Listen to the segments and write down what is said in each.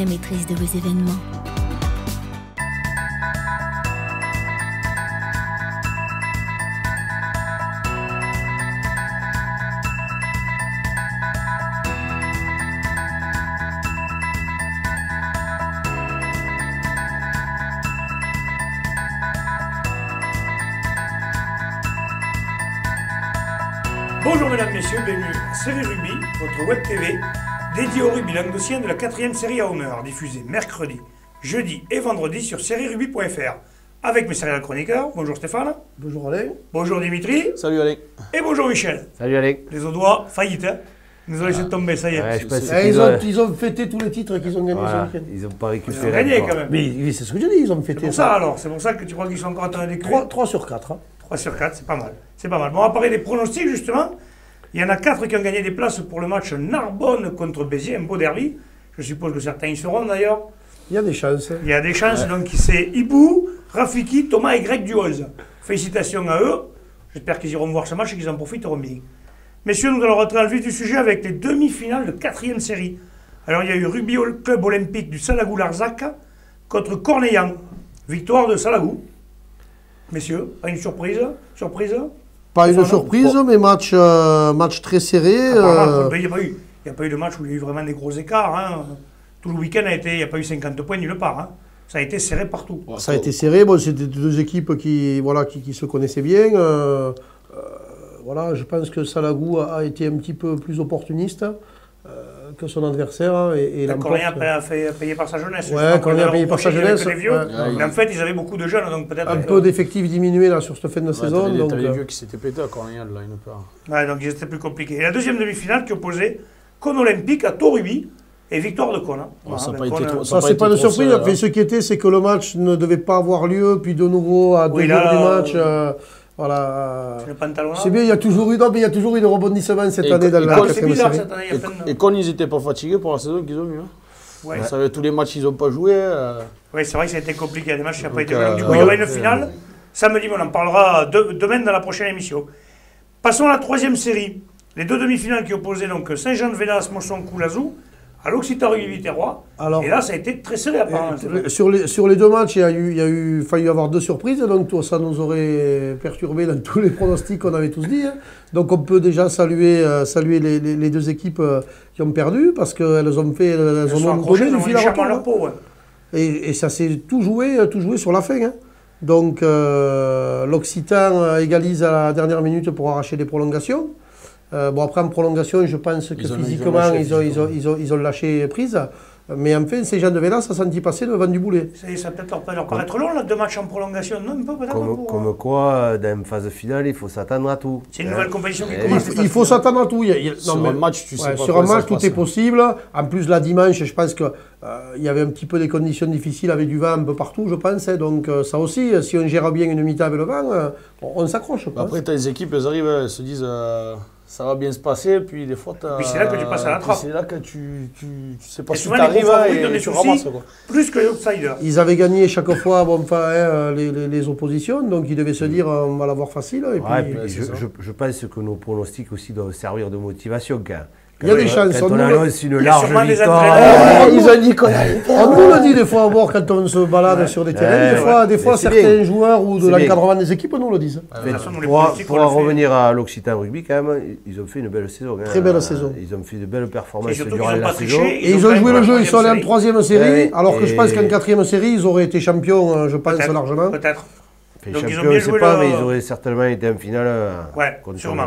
vraie maîtrise de vos événements. Bonjour mesdames, messieurs, bienvenue à Série Rugby, votre web TV dédiée au rugby languedocien de la 4e série à honneur, diffusée mercredi, jeudi et vendredi sur sérierugby.fr avec mes serial chroniqueurs. Bonjour Stéphane. Bonjour Alain. Bonjour Dimitri. Salut Alain. Et bonjour Michel. Salut Alain. Les Audois, faillite, hein. Ils nous ont laissé tomber, ça y est. Ouais, ils ont fêté tous les titres qu'ils ont gagnés ce week-end. Ils n'ont pas récupéré. Ils ont gagné quand même. Mais c'est ce que je dis, ils ont fêté C'est pour ça alors, c'est pour ça que tu crois qu'ils sont encore en train d'éculer. 3 sur 4. Hein. 3 sur 4, c'est pas mal. C'est pas mal. Bon, on va parler des pronostics justement. Il y en a 4 qui ont gagné des places pour le match Narbonne contre Béziers, un beau derby. Je suppose que certains y seront d'ailleurs. Il y a des chances. Il y a des chances, donc c'est Ibou, Rafiki, Thomas et Greg Duoz. Félicitations à eux. J'espère qu'ils iront voir ce match et qu'ils en profiteront bien. Messieurs, nous allons rentrer dans le vif du sujet avec les demi-finales de 4e série. Alors il y a eu Rugby Club Olympique du Salagou-Larzac contre Cornellan. Victoire de Salagou. Messieurs, pas une surprise? Pas une surprise, mais match très serré. Il n'y a pas eu de match où il y a eu vraiment des gros écarts. Hein. Tout le week-end il n'y a pas eu 50 points nulle part. Hein. Ça a été serré partout. Ça a été serré. Bon, c'était deux équipes qui se connaissaient bien. Voilà, je pense que Salagou a été un petit peu plus opportuniste que son adversaire. Cornellan a payé par sa jeunesse. Ouais, Cornellan a payé par sa jeunesse. Mais en fait, ils avaient beaucoup de jeunes, donc peut-être... Un peu d'effectifs diminués là, sur cette fin de saison. T'avais les vieux qui s'étaient pétés à Cornellan, là, une part. Ouais, donc c'était plus compliqué. Et la deuxième demi-finale qui opposait Cône Olympique à Torubi et victoire de Cône. Ça, c'est pas de surprise. Après, ce qui était, c'est que le match ne devait pas avoir lieu, puis de nouveau, à 2 heures du match... Voilà. C'est bien, il y a toujours eu des rebondissements cette année dans la 4e série. Et quand ils n'étaient pas fatigués pour la saison qu'ils ont eu. Hein. Ouais. Ça avait tous les matchs qu'ils n'ont pas joué. Oui, c'est vrai que ça a été compliqué. Il y a des matchs qui n'ont pas été joués. Du coup, il y aura une finale. Samedi, on en parlera demain dans la prochaine émission. Passons à la 3e série. Les 2 demi-finales qui opposaient donc Saint-Jean-de-Védas, Mosson-Coulazou à l'Occitan Rugby Viterrois. Et là, ça a été très serré apparemment. Sur les 2 matchs, il y a fallu avoir 2 surprises, donc ça nous aurait perturbé dans tous les pronostics qu'on avait tous dit. Hein. Donc on peut déjà saluer les 2 équipes qui ont perdu, parce qu'elles ont donné du fil à retour. Et ça s'est tout joué sur la fin. Hein. Donc l'Occitan égalise à la dernière minute pour arracher des prolongations. Bon, après, en prolongation, je pense que physiquement, ils ont lâché prise. Mais enfin, ces gens de Vélas, ça senti passer devant du boulet. Ça peut-être leur paraître long, là, 2 matchs en prolongation. Non, peut-être comme quoi, dans une phase finale, il faut s'attendre à tout. C'est une nouvelle compétition qui commence. Il faut s'attendre à tout. Sur un match, tu sais pas sur un match, tout est possible. En plus, la dimanche, je pense qu'il y avait un petit peu des conditions difficiles avec du vent un peu partout, je pense. Donc ça aussi, si on gère bien une mi-temps avec le vent, on s'accroche. Après, les équipes, elles arrivent, elles se disent... ça va bien se passer, puis des fois, puis c'est là que tu passes à la trappe. C'est là que tu sais pas si tu arrives et tu ramasses. Plus que les outsiders. Ils avaient gagné chaque fois les oppositions, donc ils devaient se dire on va l'avoir facile. Et puis, je pense que nos pronostics aussi doivent servir de motivation. Il y a des chances. Quand on annonce une large victoire. Ils ont dit qu'on nous le dit des fois quand on se balade sur des terrains. Des fois certains joueurs ou de l'encadrement des équipes nous le disent. Pour en revenir à l'Occitan Rugby, quand même, ils ont fait une belle saison. Très belle saison. Ils ont fait de belles performances durant la saison. Et ils ont joué le jeu, ils sont allés en 3e série, alors que je pense qu'en 4e série, ils auraient été champions, je pense, largement. Peut-être. Donc champion, je ne sais pas, mais ils auraient certainement été en finale. Sûrement.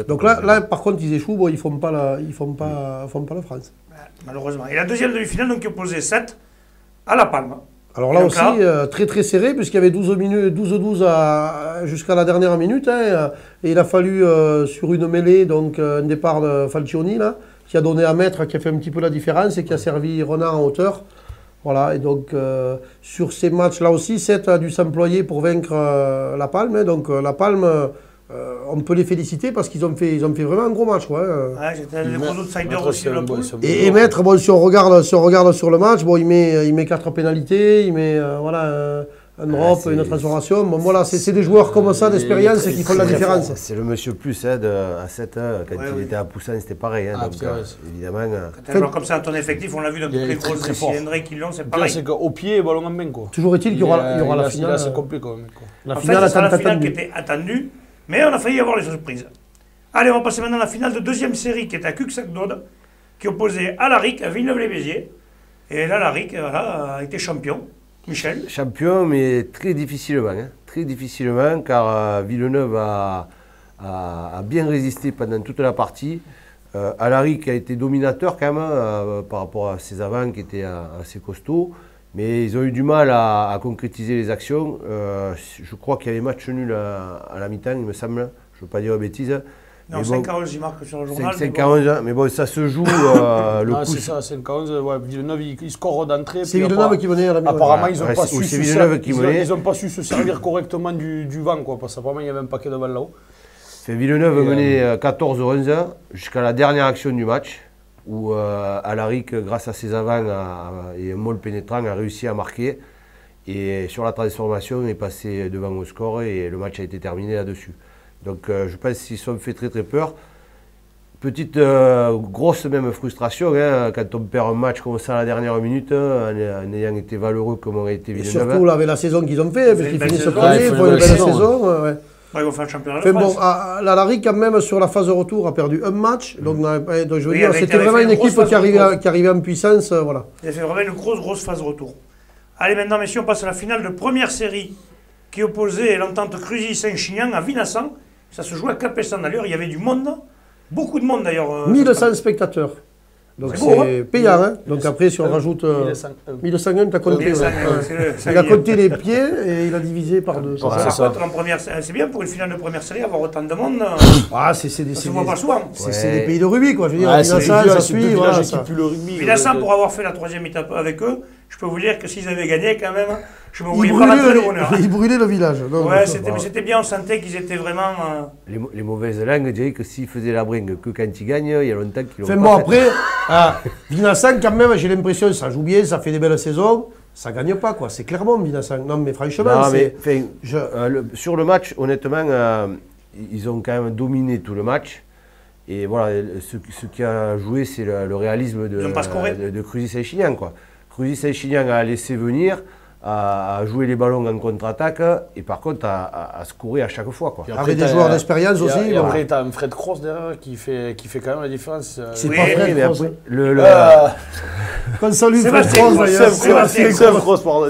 Donc là, par contre, ils échouent, ils ne font pas la France. Malheureusement. Et la deuxième demi-finale, donc, qui opposait 7 à La Palme. Alors là aussi, très très serré, puisqu'il y avait 12-12 jusqu'à la dernière minute. Hein, et il a fallu, sur une mêlée, donc un départ de Falcioni, là, qui a donné à Maître, qui a fait un petit peu la différence et qui a servi Renard en hauteur. Voilà, et donc sur ces matchs-là aussi, 7 a dû s'employer pour vaincre La Palme. Hein, donc La Palme, on peut les féliciter parce qu'ils ont fait vraiment un gros match. Ouais, c'était des gros outsiders aussi. Et Maître, si on regarde sur le match, il met 4 pénalités, il met un drop, une transformation. Bon, voilà, c'est des joueurs comme ça, d'expérience, qui font la différence. C'est le monsieur plus à 7 quand il était à Poussin, c'était pareil. Donc, évidemment. Quand tu as un joueur comme ça dans ton effectif, on l'a vu dans toutes les grosses décisions qui l'ont, c'est pareil. C'est qu'au pied, ballon en main. Toujours est-il qu'il y aura la finale. C'est complet quand même. La finale, c'est la finale qui était attendue, mais on a failli avoir les surprises. Allez, on va passer maintenant à la finale de deuxième série qui est à Cuxac-Daude, qui opposait Alaric à Villeneuve-les-Béziers. Et là, Alaric a été champion. Michel. Champion, mais très difficilement. Très difficilement, car Villeneuve a bien résisté pendant toute la partie. Alaric a été dominateur quand même par rapport à ses avants qui étaient assez costauds. Mais ils ont eu du mal à concrétiser les actions. Je crois qu'il y avait match nul à la mi-temps, il me semble. Je ne veux pas dire de bêtises. Non, 5-11, il marque sur le journal. 5-11, mais bon, ça se joue le coup. C'est ça, 5-11. Ouais, Villeneuve, il score d'entrée. C'est Villeneuve qui menait à la mi-temps. Apparemment, ils n'ont pas su se servir correctement du vent, quoi, parce qu'apparemment, il y avait un paquet de balles là-haut. Villeneuve menait 14-11 jusqu'à la dernière action du match, où Alaric, grâce à ses avants et un môle pénétrant, a réussi à marquer. Et sur la transformation, il est passé devant au score et le match a été terminé là-dessus. Donc je pense qu'ils se sont fait très très peur. Petite grosse même frustration quand on perd un match comme ça à la dernière minute, en ayant été valeureux comme aurait été Villeneuve. Et surtout avec la saison qu'ils ont fait, parce qu'ils finissent premier, ils font une belle saison. Ils vont faire le championnat de France. Bon, l'Alaric quand même sur la phase de retour a perdu un match, donc je veux dire, c'était vraiment une équipe qui arrivait en puissance. Voilà. Il a fait vraiment une grosse phase de retour. Allez maintenant messieurs, on passe à la finale de première série qui opposait l'entente Cruzy-Saint-Chinian à Vinassan. Ça se jouait à Capestan d'ailleurs, il y avait du monde, beaucoup de monde d'ailleurs. 1200 spectateurs. Donc c'est payant, hein. Donc après, si on rajoute 1201, tu as compté. Il a compté les pieds et il a divisé par deux. C'est bien pour une finale de première série avoir autant de monde. Ah, c'est des pays de rugby, quoi. Je veux dire, Vinassan, ça suit. Vinassan, pour avoir fait la troisième étape avec eux, je peux vous dire que s'ils avaient gagné quand même, je me voyais pas rentrer de bonheur. Ils brûlaient le village. Ouais, c'était bien, on sentait qu'ils étaient vraiment... Les mauvaises langues diraient que s'ils faisaient la bringue que quand ils gagnent, il y a longtemps qu'ils l'ont pas fait. Bon, après, Vinassan, quand même, j'ai l'impression, ça joue bien, ça fait des belles saisons. Ça gagne pas, quoi. C'est clairement Vinassan. Non, mais franchement, sur le match, honnêtement, ils ont quand même dominé tout le match. Et voilà, ce qui a joué, c'est le réalisme de Cruzy-Saint-Chinian, quoi. Cruzy-Saint-Chinian a laissé venir, à jouer les ballons en contre-attaque et par contre à scorer à chaque fois, quoi. Avec des joueurs d'expérience aussi. Et après, tu as un Fred Cross derrière qui fait quand même la différence. C'est pas Fred Cross. Quand ça lui fait Cross d'ailleurs.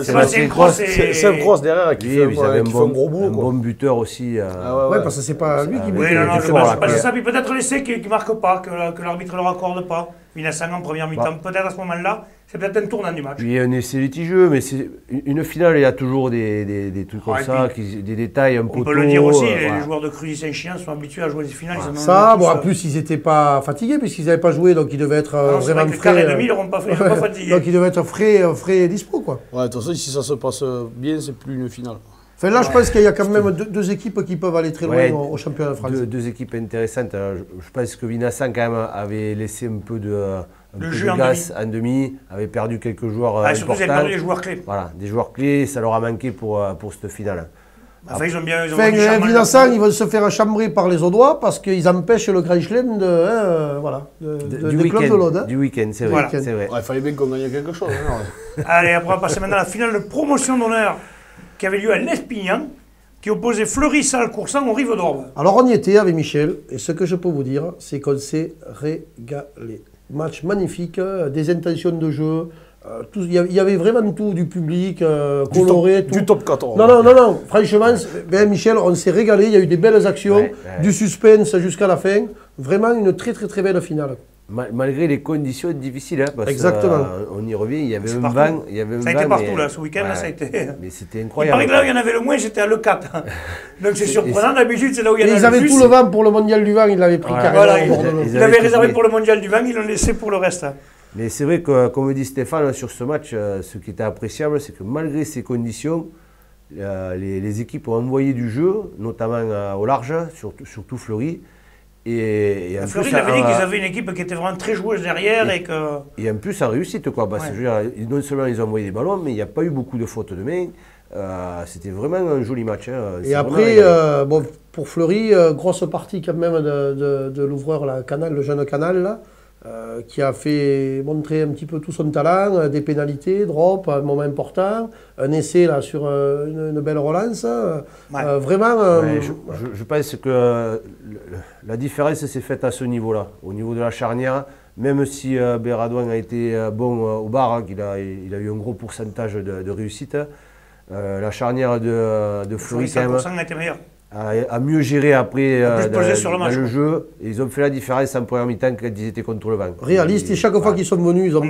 Sébastien Cross derrière qui fait un gros boulot. Un bon buteur aussi. Ouais, parce que c'est pas lui qui met. Oui, non, je pense que c'est ça. Puis peut-être l'essai qui ne marque pas, que l'arbitre ne leur accorde pas. Vinassan en première mi-temps, peut-être à ce moment-là. C'est peut-être un tournant du match. Puis un essai litigieux, mais c'est une finale, il y a toujours des trucs comme ça, des détails un peu. On peut le dire aussi, les joueurs de Cruzy-Saint-Chinian sont habitués à jouer des finales. En plus, ils n'étaient pas fatigués puisqu'ils n'avaient pas joué, donc ils devaient être vraiment frais. Ils n'auront pas fatigué. Donc ils devaient être frais et dispo, quoi. Ouais, de toute façon, si ça se passe bien, c'est plus une finale. Enfin, là, je pense qu'il y a quand même deux équipes qui peuvent aller très loin au championnat de France. Deux équipes intéressantes. Je pense que Vinassan, quand même, avait laissé un peu de jeu en demi, avait perdu quelques joueurs importants. Surtout, ils avaient perdu les joueurs clés. Voilà, des joueurs clés, ça leur a manqué pour cette finale. Enfin, ils ont bien. Vinassan, ils vont se faire chambrer par les Audois parce qu'ils empêchent le Grand Chelem du club de l'Aude. Du week-end, c'est vrai. Il fallait bien qu'on gagne quelque chose. Allez, après, on va passer maintenant à la finale de promotion d'honneur qui avait lieu à l'Espignan, qui opposait Fleury-Salle-Coursan au Rive d'Orbe. Alors, on y était avec Michel, et ce que je peux vous dire, c'est qu'on s'est régalé. Match magnifique, des intentions de jeu, il y avait vraiment tout, du public, coloré. Du top 14. Non, franchement, Michel, on s'est régalé, il y a eu des belles actions, du suspense jusqu'à la fin. Vraiment une très belle finale. Malgré les conditions difficiles, parce exactement. On y revient, il y avait un vent. Ça a été partout, là, ce week-end, ça a été... Mais c'était incroyable. Il paraît que là, il y en avait le moins, c'était à l'E4. Donc c'est surprenant, d'habitude, c'est là où il y en a le plus. Ils avaient tout le vent pour le mondial du vent, ils l'avaient pris carrément. Voilà, ils l'avaient réservé pour le mondial du vent, ils l'ont laissé pour le reste. Mais c'est vrai que, comme dit Stéphane, sur ce match, ce qui était appréciable, c'est que malgré ces conditions, les équipes ont envoyé du jeu, notamment au large, surtout Fleury. Et Fleury avait dit qu'ils avaient une équipe qui était vraiment très joueuse derrière et en plus en réussite, quoi. Parce que, je veux dire, non seulement ils ont envoyé des ballons, mais il n'y a pas eu beaucoup de fautes de main. C'était vraiment un joli match. Et après, bon, pour Fleury, grosse partie quand même de l'ouvreur, le jeune Canal, là, qui a fait montrer un petit peu tout son talent, des pénalités, drop, un moment important, un essai là, sur une belle relance. Vraiment. Je pense que la différence s'est faite à ce niveau-là, au niveau de la charnière. Même si Béradouin a été bon au bar, hein, il a eu un gros pourcentage de réussite, la charnière de Fleury quand même a mieux géré après dans le jeu. Et ils ont fait la différence en première mi-temps quand ils étaient contre le vent. Réaliste, et chaque fois qu'ils sont venus, ils ont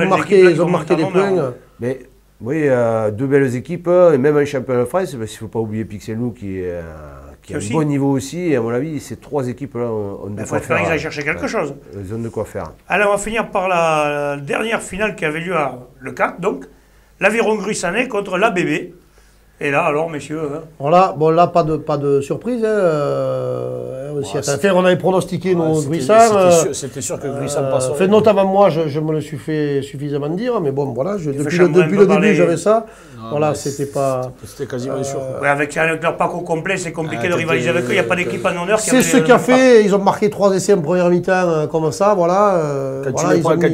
marqué des points. Mais oui, deux belles équipes, et même un championnat de France, parce qu'il ne faut pas oublier Pixelou qui a un bon niveau aussi, et à mon avis, ces trois équipes-là ont de quoi faire. Il faut qu'ils aillent chercher quelque chose. Ils ont de quoi faire. Allez, on va finir par la dernière finale qui avait lieu à Le CAC, donc l'Aviron Gruissanais contre l'ABB. Et là, alors, messieurs... Voilà, bon, là, pas de surprise. On avait pronostiqué nos Gruissans. C'était sûr que Gruissan passe. Notamment moi, je me le suis fait suffisamment dire, mais bon, voilà, depuis le début, j'avais ça. Voilà, c'était pas... C'était quasiment sûr. Ouais, avec leur parcours complet, c'est compliqué de rivaliser avec eux. Il n'y a pas d'équipe en honneur. C'est ce qu'a fait. Ils ont marqué 3 essais en première mi-temps, comme ça, voilà. Quand tu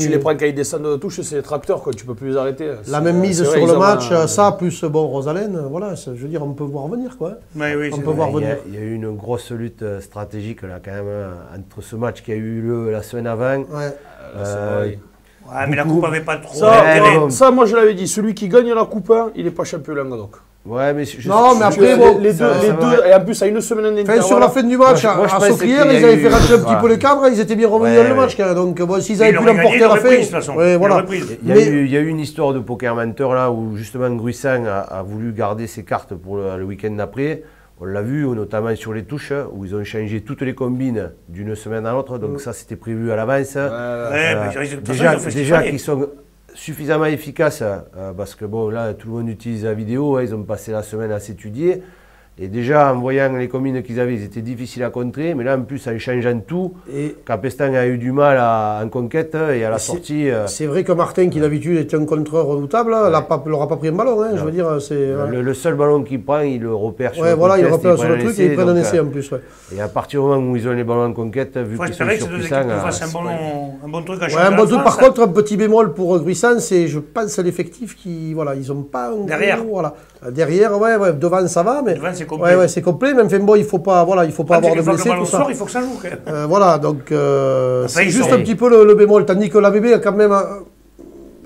les prends quand ils descendent de touche, c'est des tracteurs, quoi. Tu peux plus les arrêter. La même mise sur le match, ça, plus, bon, Rosalène, voilà, je veux dire, on peut voir venir, quoi. Oui, on peut voir venir. Il y a eu une grosse lutte stratégique, là, quand même, entre ce match qui a eu lieu la semaine avant. Ouais, mais la coupe n'avait pas trop. Ça, moi je l'avais dit, celui qui gagne la coupe, il n'est pas champion Languedoc. Ouais, mais mais après, bon, les deux, et en plus, à une semaine d'intervalle. Sur la fin du match, à Saucrière, ils avaient fait rentrer un petit peu les cadres, ils étaient bien revenus dans le match. Donc, bon, s'ils avaient pu l'emporter à la fin. Il y a eu une histoire de poker menteur là où justement Gruissan a voulu garder ses cartes pour le week-end d'après. On l'a vu, notamment sur les touches, où ils ont changé toutes les combines d'une semaine à l'autre, donc ça c'était prévu à l'avance. Déjà qu'ils sont suffisamment efficaces, parce que bon, là tout le monde utilise la vidéo, ils ont passé la semaine à s'étudier. Et déjà, en voyant les combines qu'ils avaient, ils étaient difficiles à contrer. Mais là, en plus, en changeant tout, Capestan a eu du mal en conquête et à la sortie. C'est vrai que Martin, qui d'habitude était un contreur redoutable, n'aura pas pris un ballon. Hein, je veux dire, le seul ballon qu'il prend, il le repère sur le voilà, il repère sur le truc et il prend un essai en plus. Et à partir du moment où ils ont les ballons en conquête, vu qu'ils sont surpuissants... un bon truc à changer. Un bon truc. Par contre, un petit bémol pour Gruissan, c'est, je pense, l'effectif qui... Voilà, ils n'ont pas un derrière. Gros, voilà. Derrière, devant ça va, mais... Devant, c'est complet. Ouais, c'est complet, mais enfin bon, il faut pas avoir de blessés, tout ça. Il faut que ça joue, quand même. Voilà, donc c'est juste un petit peu le bémol, tandis que l'ABB a quand même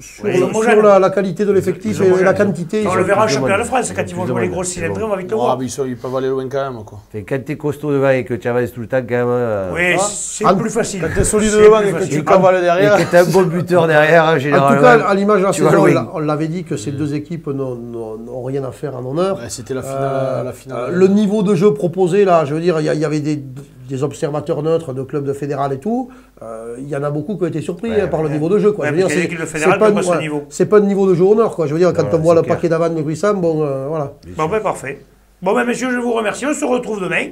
sur la qualité de l'effectif et la quantité. On le verra en championnat de France, quand ils vont jouer les grosses cylindrées, on va vite le voir. Ils peuvent aller loin quand même, quoi. Quand t'es costaud devant et que tu avances tout le temps, quand même... Oui, c'est plus facile. Quand t'es solide devant et que tu cavales derrière... Et que t'es un bon buteur derrière, généralement... En tout cas, à l'image de la saison, on l'avait dit que ces deux équipes n'ont rien à faire en honneur. C'était la finale. Le niveau de jeu proposé, là, je veux dire, il y avait des observateurs neutres de clubs de fédéral et tout, il y en a beaucoup qui ont été surpris par le niveau de jeu. C'est pas un niveau de jeu honneur, quoi. Je veux dire, quand on voit le paquet d'avant de Gruissan, bon, voilà. Bon, ben parfait. Bon, ben messieurs, je vous remercie. On se retrouve demain.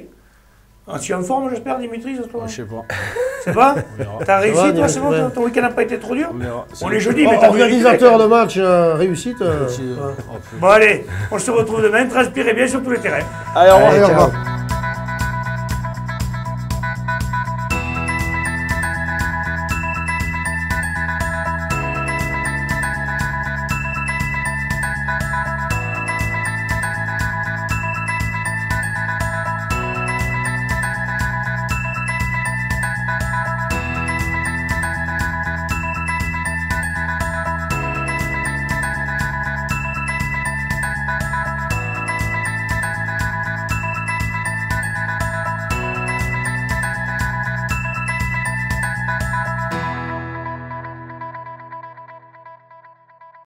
Tu es en forme, j'espère, Dimitri, ce soir? Je sais pas. C'est pas? T'as réussi, toi, c'est bon? Ton week-end n'a pas été trop dur? On est jeudi, mais organisateur de match, réussite. Bon, allez, on se retrouve demain. Transpirez bien sur tous les terrains. Allez, au revoir.